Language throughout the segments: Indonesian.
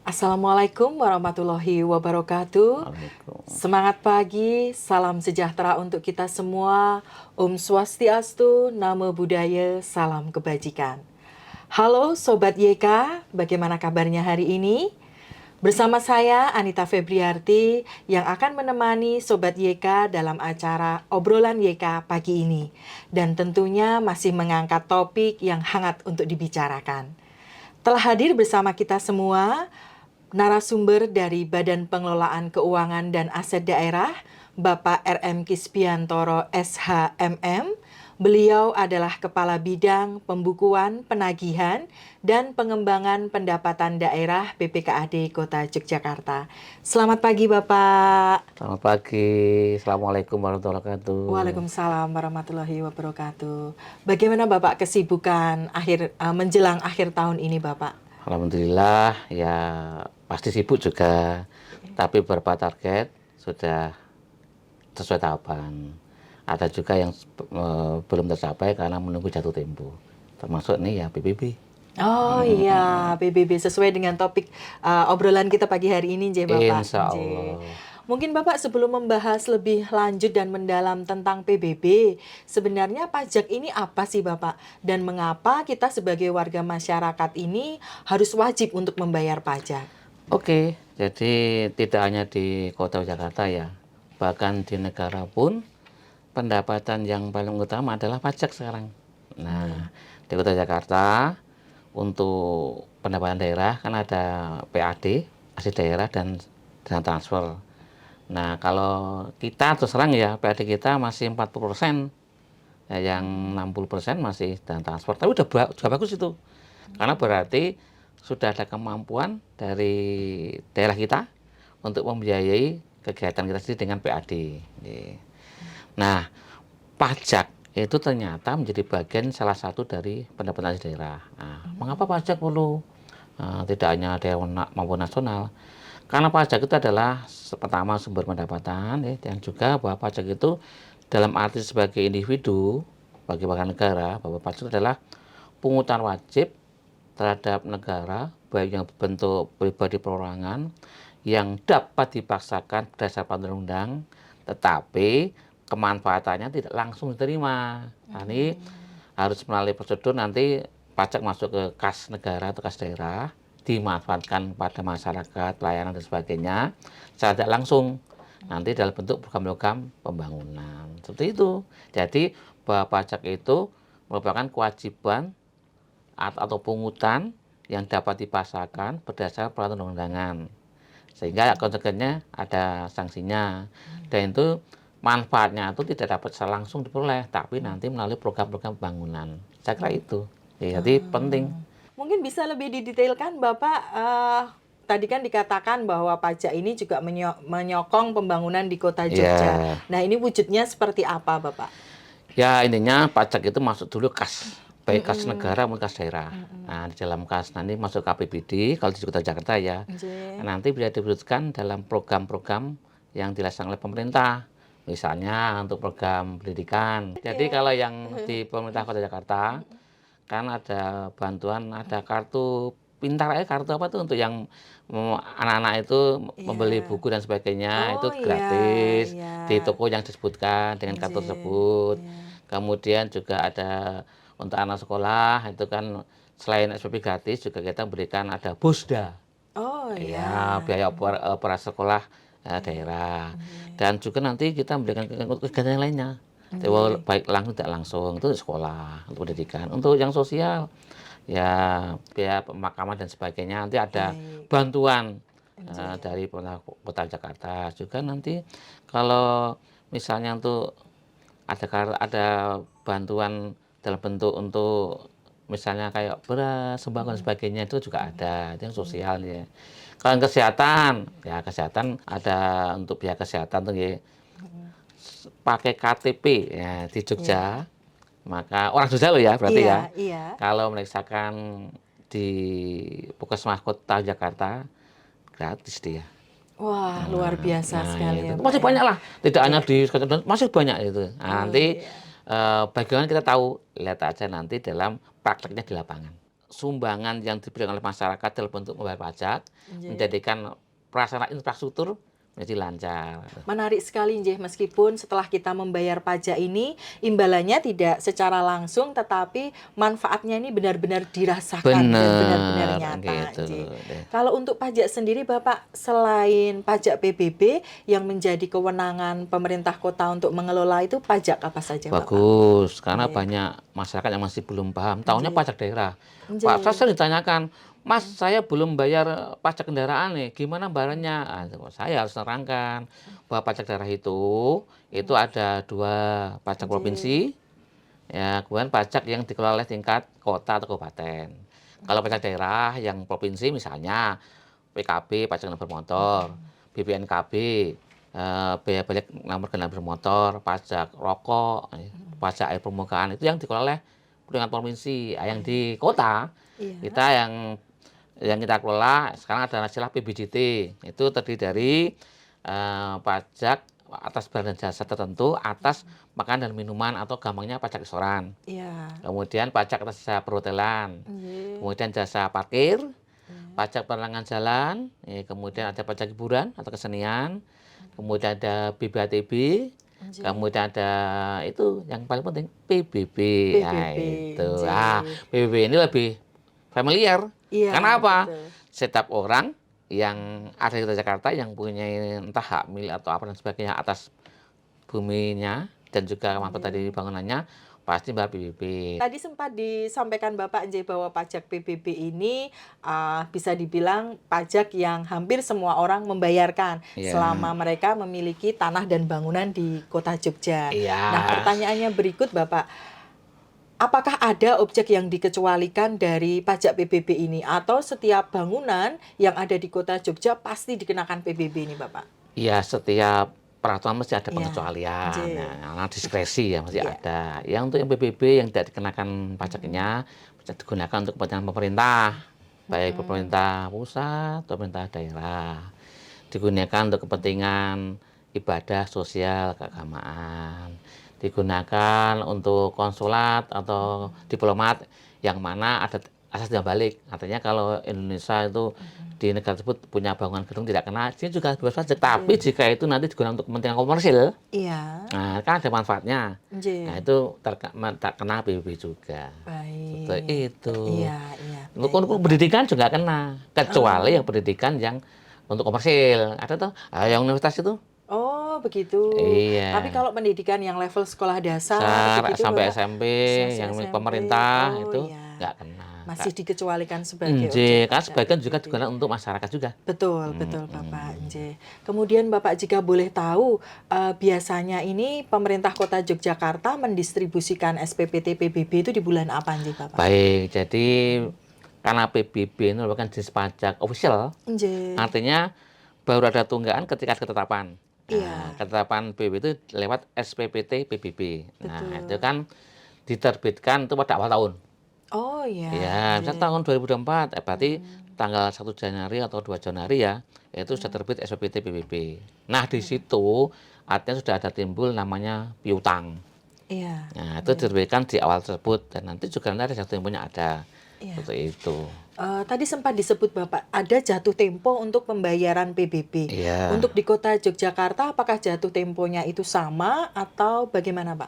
Assalamualaikum warahmatullahi wabarakatuh. Waalaikumsalam. Semangat pagi, salam sejahtera untuk kita semua. Om Swastiastu, Namo Buddhaya, salam kebajikan. Halo Sobat YK, bagaimana kabarnya hari ini? Bersama saya Anita Febriarti yang akan menemani Sobat YK dalam acara obrolan YK pagi ini. Dan tentunya masih mengangkat topik yang hangat untuk dibicarakan. Telah hadir bersama kita semua narasumber dari Badan Pengelolaan Keuangan dan Aset Daerah, Bapak R.M. Kispiantoro SHMM. Beliau adalah Kepala Bidang Pembukuan, Penagihan, dan Pengembangan Pendapatan Daerah BPKAD Kota Yogyakarta. Selamat pagi Bapak. Selamat pagi. Assalamualaikum warahmatullahi wabarakatuh. Waalaikumsalam warahmatullahi wabarakatuh. Bagaimana Bapak kesibukan menjelang akhir tahun ini Bapak? Alhamdulillah ya pasti sibuk juga, tapi beberapa target sudah sesuai tahapan. Ada juga yang belum tercapai karena menunggu jatuh tempo. Termasuk nih ya PBB. Oh iya, PBB sesuai dengan topik obrolan kita pagi hari ini, Bapak. Insya Allah. Mungkin Bapak sebelum membahas lebih lanjut dan mendalam tentang PBB, sebenarnya pajak ini apa sih Bapak? Dan mengapa kita sebagai warga masyarakat ini harus wajib untuk membayar pajak? Oke, jadi tidak hanya di Kota Jakarta ya, bahkan di negara pun pendapatan yang paling utama adalah pajak sekarang. Nah, di Kota Jakarta untuk pendapatan daerah kan ada PAD, aset daerah dan dana transfer. Nah, kalau kita terus terang ya PAD kita masih 40%, ya, yang 60% masih dana transfer. Tapi udah bagus itu, karena berarti sudah ada kemampuan dari daerah kita untuk membiayai kegiatan kita sendiri dengan PAD. Nah, pajak itu ternyata menjadi bagian salah satu dari pendapatan daerah. Nah, mengapa pajak perlu tidak hanya daerah maupun nasional? Karena pajak itu adalah pertama sumber pendapatan, ya, dan juga bahwa pajak itu dalam arti sebagai individu bagi warga negara, bahwa pajak adalah pungutan wajib terhadap negara, baik yang berbentuk pribadi perorangan yang dapat dipaksakan berdasarkan undang-undang, tetapi kemanfaatannya tidak langsung diterima. Nah, ini harus melalui prosedur, nanti pajak masuk ke kas negara atau kas daerah, dimanfaatkan pada masyarakat, pelayanan dan sebagainya, secara tidak langsung nanti dalam bentuk program-program pembangunan. Seperti itu. Jadi bahwa pajak itu merupakan kewajiban atau pungutan yang dapat dipaksakan berdasarkan peraturan undang-undangan, sehingga konsekuensinya ada sanksinya, dan itu manfaatnya itu tidak dapat secara langsung diperoleh, tapi nanti melalui program-program pembangunan. Saya kira itu. Jadi penting. Mungkin bisa lebih didetailkan Bapak, tadi kan dikatakan bahwa pajak ini juga menyokong pembangunan di Kota Jogja. Ya, Nah, ini wujudnya seperti apa Bapak? ya intinya pajak itu masuk dulu kas, baik kas negara maupun kas daerah. Nah, di dalam kas nanti masuk ke APBD, kalau di Kota Jakarta ya. Nanti bisa diwujudkan dalam program-program yang dilaksanakan oleh pemerintah. Misalnya untuk program pendidikan. Jadi kalau yang di pemerintah Kota Jakarta, kan ada bantuan, ada kartu pintar, kartu apa tuh untuk yang anak-anak itu membeli buku dan sebagainya, itu gratis di toko yang disebutkan dengan kartu tersebut. Kemudian juga ada untuk anak sekolah, itu kan selain SPP gratis juga kita berikan ada BOSDA. Ya, biaya operasi sekolah daerah. Dan juga nanti kita memberikan kegiatan yang lainnya. Baik langsung tidak langsung, itu sekolah, untuk pendidikan. Untuk yang sosial, ya biaya pemakaman dan sebagainya, nanti ada bantuan dari pemerintah Kota Jakarta. Juga nanti kalau misalnya untuk ada bantuan dalam bentuk untuk misalnya kayak beras, sembako dan sebagainya, itu juga ada, itu yang sosial ya. Kalau kesehatan, ya kesehatan ada untuk biaya kesehatan tuh ya, pakai KTP ya di Jogja, maka orang Jogja loh ya berarti ya. Kalau memeriksakan di Puskesmas Kota Jakarta gratis dia. Wah, luar biasa sekali ya, Itu Pak, masih ya. banyak lah, tidak hanya di Sekretariat, masih banyak itu. Nah, nanti bagaimana kita tahu, lihat aja nanti dalam prakteknya di lapangan. sumbangan yang diberikan oleh masyarakat dalam bentuk membayar pajak Nggih. menjadikan prasarana infrastruktur menjadi lancar. Menarik sekali nggih, meskipun setelah kita membayar pajak ini imbalannya tidak secara langsung, tetapi manfaatnya ini benar-benar dirasakan dan benar-benar Bener, nyata gitu nggih. deh. Kalau untuk pajak sendiri Bapak, selain pajak PBB yang menjadi kewenangan pemerintah kota untuk mengelola, itu pajak apa saja Bapak? Bagus, karena Nggih. banyak masyarakat yang masih belum paham. Taunya Nggih. pajak daerah. Pak, saya Nggih. sering ditanyakan, Mas, saya belum bayar pajak kendaraan nih, gimana bayarnya? Ah, saya harus nerangkan bahwa pajak daerah itu ada 2 pajak Nggih. provinsi, ya, kemudian pajak yang dikelola oleh tingkat kota atau kabupaten. Kalau pajak daerah yang provinsi misalnya PKB, pajak kendaraan bermotor, BPNKB, biaya balik nomor kendaraan bermotor, pajak rokok, pajak air permukaan itu yang dikelola oleh tingkat provinsi. Yang di kota Iya. kita yang kita kelola sekarang ada istilah PBJT. Itu terdiri dari pajak atas barang dan jasa tertentu, atas makanan dan minuman atau gampangnya pajak restoran. Iya. Kemudian pajak atas jasa perhotelan, Nggih. kemudian jasa parkir, Iya. pajak penerangan jalan, kemudian ada pajak hiburan atau kesenian, kemudian ada BBATB, Nggih. kemudian ada itu yang paling penting PBB. Nah, PBB. itu. Nggih. PBB ini lebih familiar. Iya, Karena apa? betul. Setiap orang yang ada di Kota Jakarta yang punya entah hak milik atau apa dan sebagainya atas buminya dan juga manfaat dari bangunannya pasti bayar PBB. Tadi sempat disampaikan Bapak nggih bahwa pajak PBB ini bisa dibilang pajak yang hampir semua orang membayarkan Iya. selama mereka memiliki tanah dan bangunan di Kota Jogja. Iya. Nah, pertanyaannya berikut Bapak, apakah ada objek yang dikecualikan dari pajak PBB ini atau setiap bangunan yang ada di Kota Jogja pasti dikenakan PBB ini Bapak? Iya, setiap peraturan mesti ada Iya. pengecualian. Nggih. Nah, diskresi ya mesti Iya. ada. Yang untuk yang PBB yang tidak dikenakan pajaknya bisa digunakan untuk kepentingan pemerintah, baik pemerintah pusat atau pemerintah daerah. Digunakan untuk kepentingan ibadah sosial keagamaan. Digunakan untuk konsulat atau diplomat yang mana ada asas tidak balik. Artinya kalau Indonesia itu di negara tersebut punya bangunan gedung tidak kena, dia juga bebas pajak. Tapi jika itu nanti digunakan untuk kepentingan komersil, Iya. nah kan ada manfaatnya. Nggih. Nah itu terkena PBB juga. Seperti Baik. itu. Iya, iya. Untuk Baik, Bapak. pendidikan juga kena, kecuali yang pendidikan yang untuk komersil. Ada tuh, yang universitas itu. Oh, begitu. Iya. Tapi kalau pendidikan yang level sekolah dasar begitu Sampai Bapak, SMP, sampai yang milik SMP. pemerintah Oh, itu iya. nggak kena. Masih dikecualikan sebagai Nggih, objek kan pajak sebagian juga PBB. digunakan untuk masyarakat juga. Betul, betul Bapak. Nggih. Kemudian Bapak jika boleh tahu, biasanya ini pemerintah Kota Yogyakarta mendistribusikan SPPT PBB itu di bulan apa nggih Bapak? Baik, jadi karena PBB ini merupakan jenis pajak official, Nggih. artinya baru ada tunggakan ketika ada ketetapan. Iya. Nah, ketetapan PBB itu lewat SPPT PBB. Nah, Betul. itu kan diterbitkan itu pada awal tahun. Oh iya. Ya, misalnya tahun 2024, berarti tanggal 1 Januari atau 2 Januari ya, itu sudah terbit SPPT PBB. Nah, di situ artinya sudah ada timbul namanya piutang. Iya. Nah, itu diterbitkan di awal tersebut dan nanti juga nanti ada jatuh temponya ada. Iya. Seperti itu. Tadi sempat disebut Bapak, ada jatuh tempo untuk pembayaran PBB. Iya. Untuk di Kota Yogyakarta, apakah jatuh temponya itu sama atau bagaimana Pak?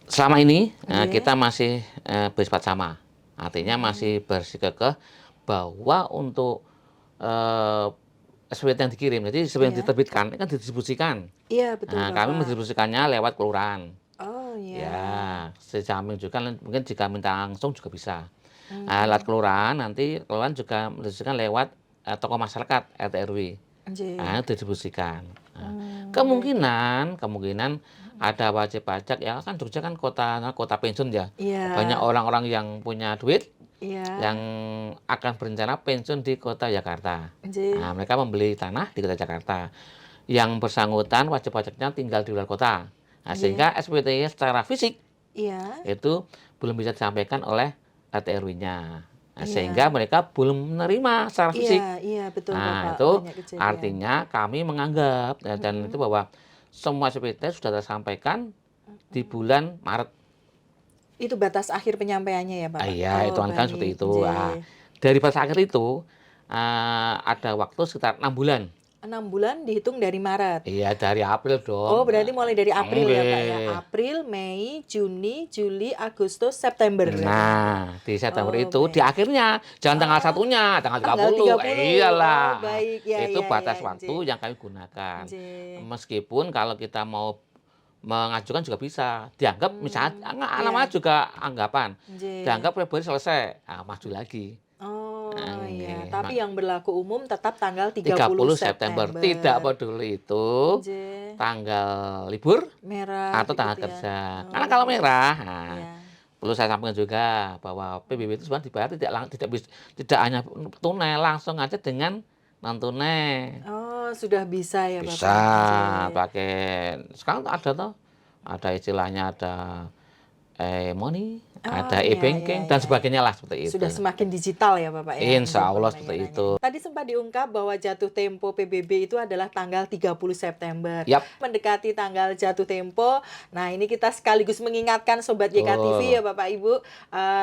Selama ini Oke. kita masih bersifat sama. Artinya masih bersikeras bahwa untuk SPT yang dikirim, jadi SPT yang Iya. diterbitkan ini kan didistribusikan. Iya, betul Nah, Bapak. kami mendistribusikannya lewat kelurahan. Oh iya. Ya, sejamin juga mungkin jika minta langsung juga bisa. Nah, lewat kelurahan nanti kelurahan juga mendistribusikan lewat tokoh masyarakat RT RW. Nggih. Nah, distribusikan. Nah, kemungkinan ada wajib pajak ya kan Jogja kan kota pensiun ya. Iya. Banyak orang-orang yang punya duit Iya. yang akan berencana pensiun di Kota Jakarta. Nggih. Nah, mereka membeli tanah di Kota Jakarta. Yang bersangkutan wajib pajaknya tinggal di luar kota. Nah, sehingga SPT secara fisik Iya. itu belum bisa disampaikan oleh RT RW-nya. Nah, Iya. sehingga mereka belum menerima secara fisik. Iya, iya betul Nah, Bapak. itu Banyak kejadian. artinya kami menganggap dan itu bahwa semua SPT sudah tersampaikan di bulan Maret. Itu batas akhir penyampaiannya ya, Bapak? Iya, Oh, hitungan kan seperti baik, itu. Nah, nggih. dari batas akhir itu ada waktu sekitar 6 bulan. 6 bulan dihitung dari Maret? Iya, dari April dong. Oh, berarti mulai dari April ya, Pak, ya? Nggih. April, Mei, Juni, Juli, Agustus, September berarti nanti? Nah, di September Oh, itu di baik. akhirnya, jangan tanggal Oh, satunya, tanggal tanggal 30. 30. Oh, Iyalah, baik. Ya itu ya ya, batas waktu nggih. yang kami gunakan. Nggih. Meskipun kalau kita mau mengajukan juga bisa. Dianggap misalnya namanya Iya, juga anggapan. nggih. Dianggap Februari selesai, maju lagi. Oh, iya. Nggih, Tapi yang berlaku umum tetap tanggal 30 30 September. Tidak September. peduli itu Nggih. tanggal libur Merah atau tanggal begitu ya? kerja. Karena kalau Oh, merah, nah, iya. perlu saya sampaikan juga bahwa PBB itu sebenarnya dibayar tidak hanya tunai, langsung aja dengan non tunai. Oh, sudah bisa ya, Bisa Bapak? Nggih. pakai sekarang ada toh, ada istilahnya ada e-money, Oh, ada iya iya e-banking dan iya. sebagainya lah seperti itu. Sudah semakin digital ya, Bapak, ya, untuk Insya Allah seperti pembayarannya. itu. Tadi sempat diungkap bahwa jatuh tempo PBB itu adalah tanggal 30 September. Yap, Mendekati tanggal jatuh tempo, nah ini kita sekaligus mengingatkan Sobat YKTV ya, betul. Bapak Ibu,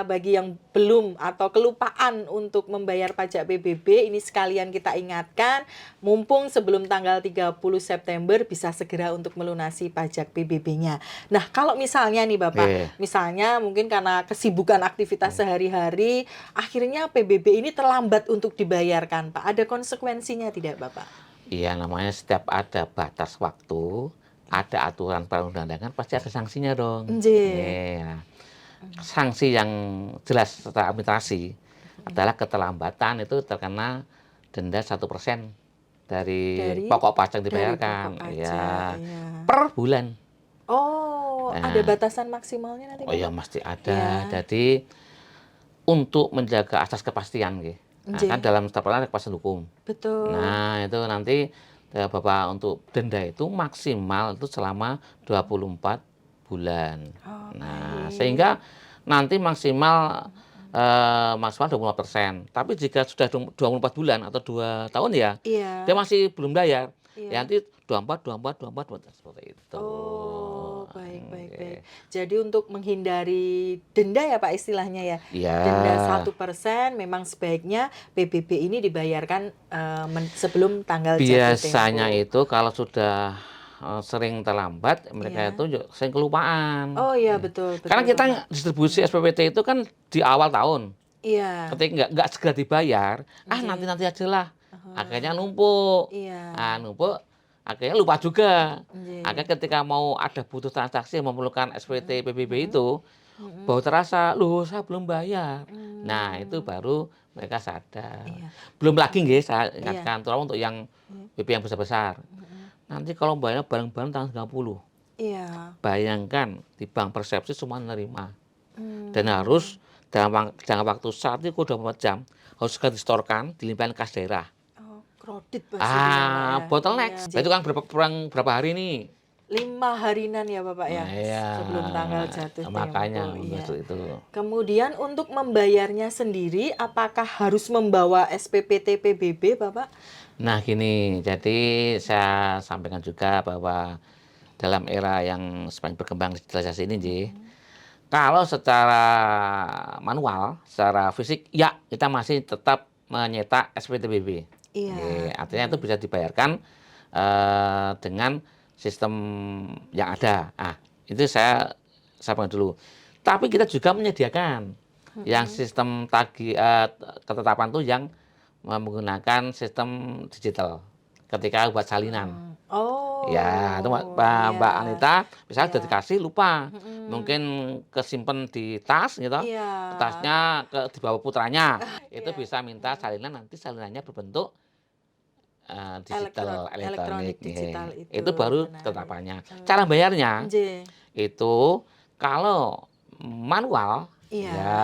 bagi yang belum atau kelupaan untuk membayar pajak PBB, ini sekalian kita ingatkan, mumpung sebelum tanggal 30 September bisa segera untuk melunasi pajak PBB-nya. Nah, kalau misalnya nih Bapak, Oke. misalnya mungkin karena kesibukan aktivitas sehari-hari, akhirnya PBB ini terlambat untuk dibayarkan, Pak. Ada konsekuensinya tidak, Bapak? Iya, namanya setiap ada batas waktu, ada aturan perundang-undangan, pasti ada sanksinya dong. Nggih. Iya. Sanksi yang jelas secara administrasi adalah keterlambatan itu terkena denda 1% dari Dari pokok pajak yang dari dibayarkan. pokok pajak, Ya, iya. per bulan. Oh, ada Nah, batasan maksimalnya nanti, oh ya Bapak? mesti ada. Iya. Jadi untuk menjaga asas kepastian, nggih. Nah, kan Nggih, dalam setiap perkara ada kepastian hukum. betul. Nah, itu nanti Bapak untuk denda itu maksimal itu selama 24 bulan. Oh, Nah, baik. sehingga nanti maksimal 20%. Tapi jika sudah 24 bulan atau 2 tahun ya, dia Iya, masih belum bayar. Ya iya. nanti 24, 24, 24, 24 seperti itu. Oh, baik baik baik. Oke. Jadi untuk menghindari denda ya, Pak, istilahnya ya? Iya, Denda 1% memang sebaiknya PBB ini dibayarkan, sebelum tanggal jatuh biasanya tempo. itu kalau sudah sering terlambat, mereka Iya. itu sering kelupaan. Oh, iya, Ya. betul Karena betul, kita Bapak. distribusi SPPT itu kan di awal tahun. Iya. Ketika nggak segera dibayar, Nggih. nanti-nanti aja lah. Akhirnya Heeh. numpuk. Iya. Numpuk, akhirnya lupa juga. Nggih. Akhirnya ketika mau ada butuh transaksi yang memerlukan Mhm SPT PBB mhm itu, mhm. baru terasa, "Loh, saya belum bayar." Nah, itu Mmm, baru mereka sadar. iya. Belum lagi nggih, saya Iya. ingatkan, terutama untuk yang Iya. BP yang besar-besar. Mhm. Nanti kalau bayar bareng-bareng tanggal 30, Iya. bayangkan di bank persepsi semua nerima. Dan Mmm. harus dalam jangka waktu saat itu 24 jam, harus segera distorkan, dilimpahkan kas daerah. Oh, kredit pasti itu ya, Pak, ya? Bottleneck. Iya. Itu kan berapa hari nih? 5 harinan ya, Bapak, ya? Nah, iya, Sebelum tanggal jatuh makanya tempo, iya. maksud itu. Kemudian untuk membayarnya sendiri, apakah harus membawa SPPT PBB, Bapak? Nah, gini, jadi saya sampaikan juga bahwa dalam era yang semakin berkembang digitalisasi ini, Ji, Mhm. kalau secara manual, secara fisik, ya kita masih tetap menyetak SPTBB. Iya, Artinya itu nggih. bisa dibayarkan dengan sistem yang ada. Itu saya sampaikan dulu. Tapi kita juga menyediakan yang Mhm. sistem ketetapan tuh yang menggunakan sistem digital ketika buat salinan. Ya, itu Iya. Mbak Anita misalnya Iya. udah dikasih lupa, Mhm. mungkin kesimpan di tas gitu, Iya. tasnya dibawa putranya, itu Iya. bisa minta salinan, nanti salinannya berbentuk digital Elektronik elektronik, digital itu, itu baru menarik. ketetapannya. Cara bayarnya Nggih. itu kalau manual Iya. ya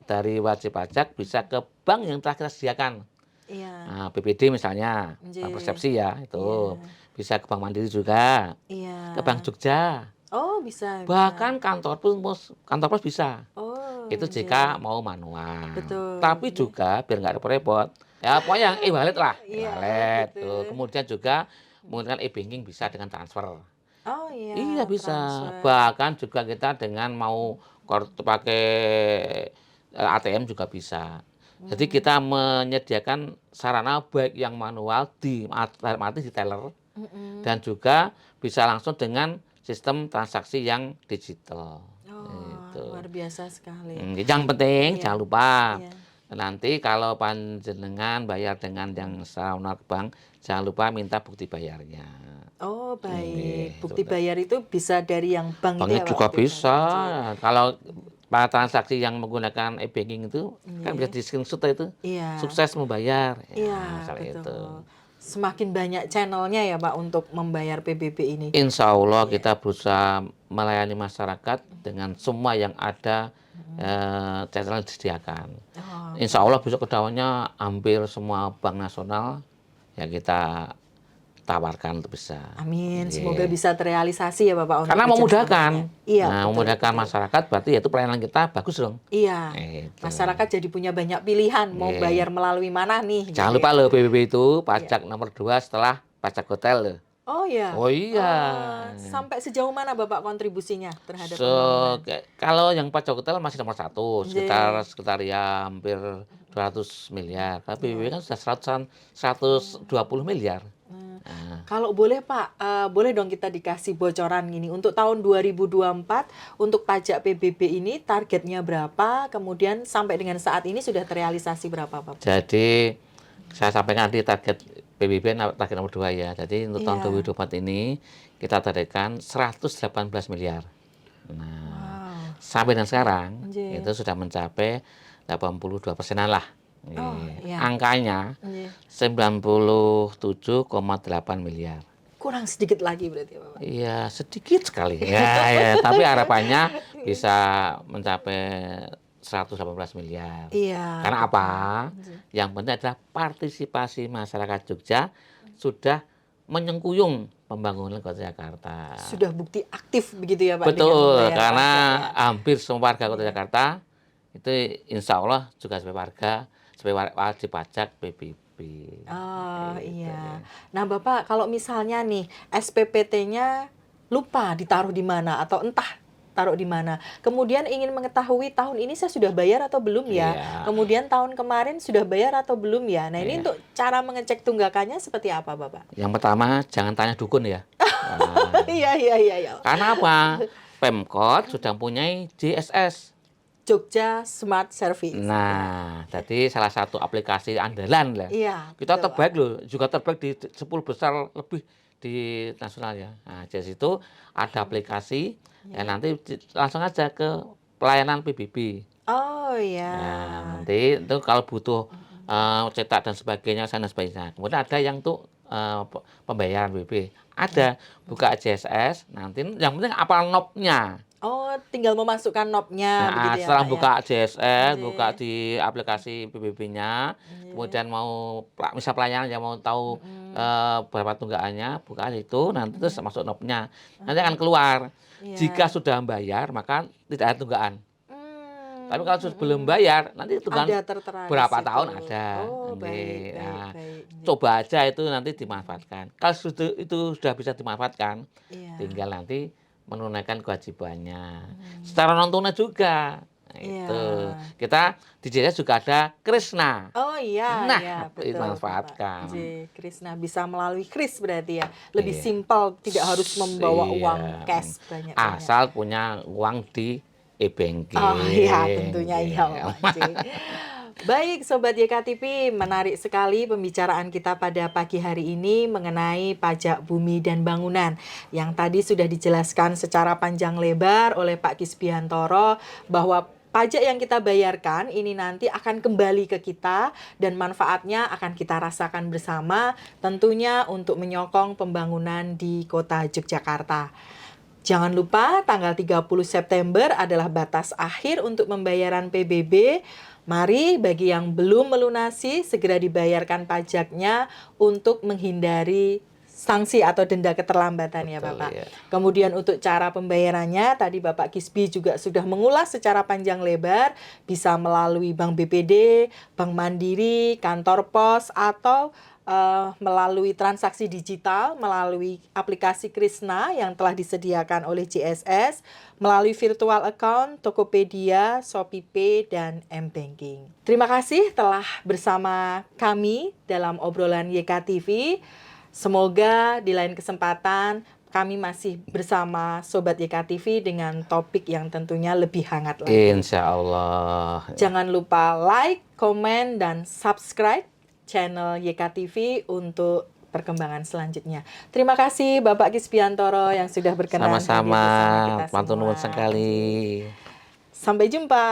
dari wajib pajak bisa ke bank yang telah kita sediakan. Iya. BPD misalnya, Bank Nggih. Persepsi ya itu. Iya. Bisa ke Bank Mandiri juga, ke Bank Iya. Jogja, Oh, bisa bisa. bahkan kantor pos bisa. Oh, Itu jika nggih. mau manual. Betul, Tapi nggih. juga biar nggak repot-repot, ya pokoknya yang e-wallet lah, Iya, e-wallet tuh. betul. Kemudian juga menggunakan e-banking bisa dengan transfer. Oh iya, Iya bisa. transfer. Bahkan juga kita dengan mau pakai ATM juga bisa. Jadi Hmm. kita menyediakan sarana baik yang manual di teller Mm-mm. dan juga bisa langsung dengan sistem transaksi yang digital. Oh, Itu. luar biasa sekali. Yang penting Iya, jangan lupa iya. nanti kalau panjenengan bayar dengan yang secara non bank, jangan lupa minta bukti bayarnya. Oh, baik. Nggih, itu. Bukti bayar itu bisa dari yang bank itu Banknya ya, Pak, juga bukti bisa. bayarnya. Nggih. Kalau para transaksi yang menggunakan e-banking itu kan bisa Nggih. di screenshot itu Iya. sukses membayar. Ya, Iya, misalnya itu. betul. Semakin banyak channelnya ya, Pak, untuk membayar PBB ini. Insya Allah Iya. kita berusaha melayani masyarakat dengan semua yang ada channel yang disediakan. Oh, Insya Allah baik. besok kedepannya hampir semua bank nasional ya kita tawarkan untuk bisa. Amin. Semoga Nggih. bisa terrealisasi ya, Bapak, untuk Karena kerjasamanya. memudahkan. Iya, Nah, betul, memudahkan betul. masyarakat berarti itu pelayanan kita bagus dong. Iya. Itu. Masyarakat jadi punya banyak pilihan mau Nggih. bayar melalui mana nih Jangan gitu lupa ya. loh PBB itu Iya. pajak nomor 2 setelah pajak hotel loh. Oh ya. Oh iya. Sampai sejauh mana Bapak kontribusinya terhadap So, pembangunan? kalau yang pajak hotel masih nomor 1, sekitar Nggih. sekitar ya hampir 200 miliar. Tapi PBB Iya. kan sudah 120 miliar. Hmm. Nah, Kalau boleh Pak, boleh dong kita dikasih bocoran gini. Untuk tahun 2024, untuk pajak PBB ini targetnya berapa? Kemudian sampai dengan saat ini sudah terrealisasi berapa Pak? jadi saya sampaikan nanti target PBB target nomor 2 ya. Jadi untuk tahun Iya. 2024 ini kita targetkan 118 miliar. Nah, Wow. sampai dengan sekarang Nggih. itu sudah mencapai 82%-an lah. Oh, iya. Angkanya Nggih. 97,8 miliar. Kurang sedikit lagi berarti ya Bapak? Iya, sedikit sekali. Ya, tapi harapannya bisa mencapai 118 miliar. Iya, Karena apa? betul. Yang penting adalah partisipasi masyarakat Jogja sudah menyengkuyung pembangunan Kota Jakarta. Sudah bukti aktif begitu ya Pak dengan Betul, membayar karena pajak ya. hampir semua warga Kota Iya. Jakarta itu insya Allah juga sebagai wajib pajak PBB. Oh Gitu. iya. Nah Bapak kalau misalnya nih SPPT-nya lupa ditaruh di mana atau entah taruh di mana. Kemudian ingin mengetahui tahun ini saya sudah bayar atau belum ya. Iya, Kemudian tahun kemarin sudah bayar atau belum ya. Nah ini iya. untuk cara mengecek tunggakannya seperti apa Bapak? Yang pertama jangan tanya dukun ya. Nah, Iya iya iya iya. karena apa? Pemkot sudah mempunyai JSS. Jogja Smart Service. Nah, jadi salah satu aplikasi andalan lah. Iya, Kita betul, Pak. terbaik loh, juga terbaik di 10 besar lebih di nasional ya. Nah, jadi situ ada aplikasi, ya nanti langsung aja ke pelayanan PBB. Oh iya. Nah, nanti itu kalau butuh cetak dan sebagainya, sana sebagainya. Kemudian ada yang tuh pembayaran PBB. Ada buka JSS, nanti yang penting apa knob-nya. Oh, tinggal memasukkan knob-nya Nah, begitu ya, setelah Pak ya. buka JSS, Nggih. buka di aplikasi PBB-nya, kemudian mau misal pelayanan yang mau tahu berapa tunggakannya, buka itu, nanti terus masuk knob-nya. Nanti akan keluar. Iya. Jika sudah membayar, maka tidak ada tunggakan. Hmm, Tapi kalau sudah belum bayar, nanti tunggakan ada tertera di berapa situ. tahun ada. Oh, baik, Nggih. baik, Nah, baik. coba aja itu nanti dimanfaatkan. Kalau itu sudah bisa dimanfaatkan, Iya. tinggal nanti menunaikan kewajibannya. Secara non tunai juga. Nah, Iya. itu. Kita di JSS juga ada Krisna. Oh iya, Nah, iya, betul, dimanfaatkan. Bapak. Krisna bisa melalui Kris berarti ya. Lebih Iya. simpel, tidak harus membawa Iya. uang cash banyak-banyak. Asal punya uang di e-banking. Oh iya, tentunya iya, Iya. Bapak. Baik, Sobat YKTV, menarik sekali pembicaraan kita pada pagi hari ini mengenai pajak bumi dan bangunan. Yang tadi sudah dijelaskan secara panjang lebar oleh Pak Kisbiantoro bahwa pajak yang kita bayarkan ini nanti akan kembali ke kita dan manfaatnya akan kita rasakan bersama, tentunya untuk menyokong pembangunan di kota Yogyakarta. Jangan lupa tanggal 30 September adalah batas akhir untuk pembayaran PBB. Mari bagi yang belum melunasi segera dibayarkan pajaknya untuk menghindari sanksi atau denda keterlambatan ya Betul, Bapak. iya. Kemudian untuk cara pembayarannya tadi Bapak Kisbi juga sudah mengulas secara panjang lebar, bisa melalui Bank BPD, Bank Mandiri, kantor pos atau melalui transaksi digital, melalui aplikasi Krisna yang telah disediakan oleh JSS, melalui virtual account, Tokopedia, ShopeePay, dan M-Banking. Terima kasih telah bersama kami dalam obrolan YK TV. Semoga di lain kesempatan kami masih bersama Sobat YK TV dengan topik yang tentunya lebih hangat lagi. Insya Allah. Jangan lupa like, komen, dan subscribe channel YK TV untuk perkembangan selanjutnya. Terima kasih Bapak Kispiantoro yang sudah berkenan hadir Sama-sama, bersama kita matur nuwun semua. sekali. Sampai jumpa.